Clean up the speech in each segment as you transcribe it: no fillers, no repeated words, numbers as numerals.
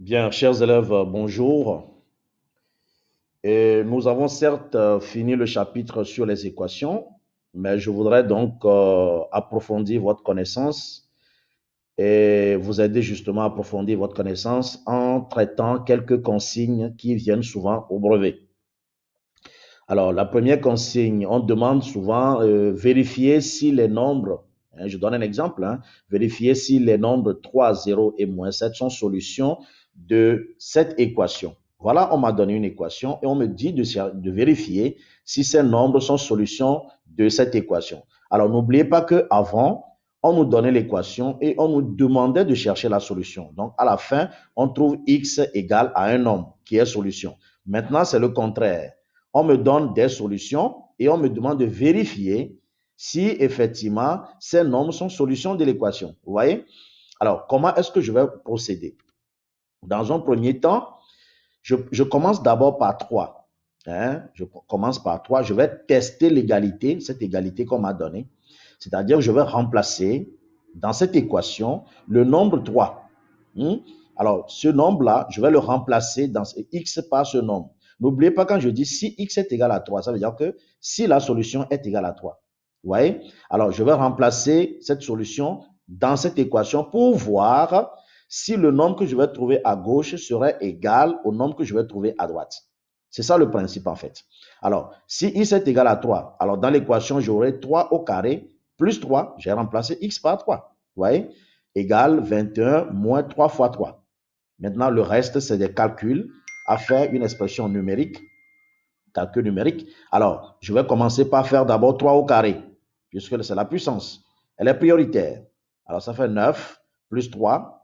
Bien, chers élèves, bonjour. Et nous avons certes fini le chapitre sur les équations, mais je voudrais donc approfondir votre connaissance et vous aider justement à approfondir votre connaissance en traitant quelques consignes qui viennent souvent au brevet. Alors, la première consigne, on demande souvent vérifier si les nombres, je donne un exemple, vérifier si les nombres 3, 0 et moins 7 sont solutions de cette équation. Voilà, on m'a donné une équation et on me dit de vérifier si ces nombres sont solutions de cette équation. Alors, n'oubliez pas qu'avant, on nous donnait l'équation et on nous demandait de chercher la solution. Donc, à la fin, on trouve x égale à un nombre qui est solution. Maintenant, c'est le contraire. On me donne des solutions et on me demande de vérifier si effectivement ces nombres sont solutions de l'équation. Vous voyez? Alors, comment est-ce que je vais procéder? Dans un premier temps, je commence d'abord par 3. Je commence par 3. Je vais tester l'égalité, cette égalité qu'on m'a donnée. C'est-à-dire que je vais remplacer dans cette équation le nombre 3. Alors, ce nombre-là, je vais le remplacer dans x par ce nombre. N'oubliez pas quand je dis si x est égal à 3, ça veut dire que si la solution est égale à 3. Vous voyez? Alors, je vais remplacer cette solution dans cette équation pour voir si le nombre que je vais trouver à gauche serait égal au nombre que je vais trouver à droite. C'est ça le principe en fait. Alors, si x est égal à 3, alors dans l'équation, j'aurai 3 au carré plus 3, j'ai remplacé x par 3. Vous voyez? Égale 21 moins 3 fois 3. Maintenant, le reste, c'est des calculs à faire une expression numérique, calcul numérique. Alors, je vais commencer par faire d'abord 3 au carré, puisque c'est la puissance. Elle est prioritaire. Alors, ça fait 9 plus 3.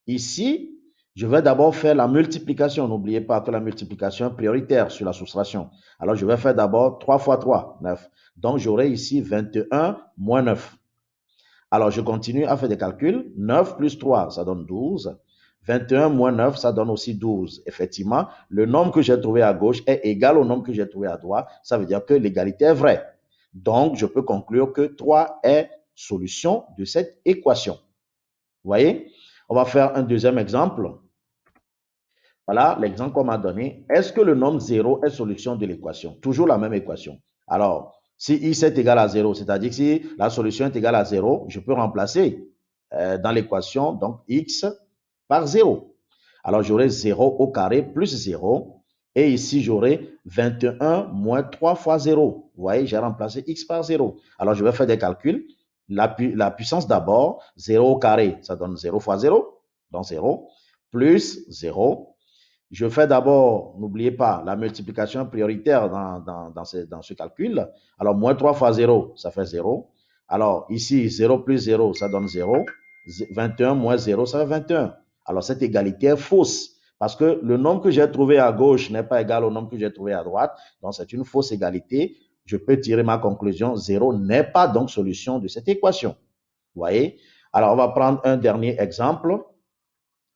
Ici, je vais d'abord faire la multiplication. N'oubliez pas que la multiplication est prioritaire sur la soustraction. Alors, je vais faire d'abord 3 fois 3, 9. Donc, j'aurai ici 21 moins 9. Alors, je continue à faire des calculs. 9 plus 3, ça donne 12. 21 moins 9, ça donne aussi 12. Effectivement, le nombre que j'ai trouvé à gauche est égal au nombre que j'ai trouvé à droite. Ça veut dire que l'égalité est vraie. Donc, je peux conclure que 3 est solution de cette équation. Vous voyez? On va faire un deuxième exemple. Voilà l'exemple qu'on m'a donné. Est-ce que le nombre 0 est solution de l'équation? Toujours la même équation. Alors, si x est égal à 0, c'est-à-dire que si la solution est égale à 0, je peux remplacer dans l'équation donc x par 0. Alors, j'aurai 0 au carré plus 0. Et ici, j'aurai 21 moins 3 fois 0. Vous voyez, j'ai remplacé x par 0. Alors, je vais faire des calculs. La puissance d'abord, 0 au carré, ça donne 0 fois 0, donc 0, plus 0. Je fais d'abord, n'oubliez pas, la multiplication prioritaire dans ce calcul. Alors, moins 3 fois 0, ça fait 0. Alors, ici, 0 plus 0, ça donne 0. 21 moins 0, ça fait 21. Alors, cette égalité est fausse parce que le nombre que j'ai trouvé à gauche n'est pas égal au nombre que j'ai trouvé à droite. Donc, c'est une fausse égalité. Je peux tirer ma conclusion. 0 n'est pas donc solution de cette équation. Vous voyez? Alors, on va prendre un dernier exemple.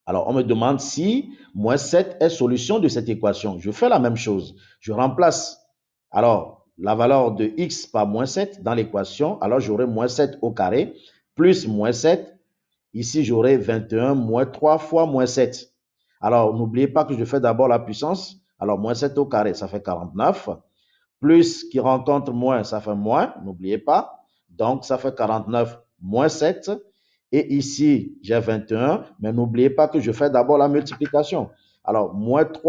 Alors, on me demande si moins 7 est solution de cette équation. Je fais la même chose. Je remplace alors la valeur de x par moins 7 dans l'équation. Alors, j'aurai moins 7 au carré plus moins 7. Ici, j'aurai 21 moins 3 fois moins 7. Alors, n'oubliez pas que je fais d'abord la puissance. Alors, moins 7 au carré, ça fait 49. Plus qui rencontre moins, ça fait moins. N'oubliez pas. Donc, ça fait 49 moins 7. Et ici, j'ai 21, mais n'oubliez pas que je fais d'abord la multiplication. Alors, moins 3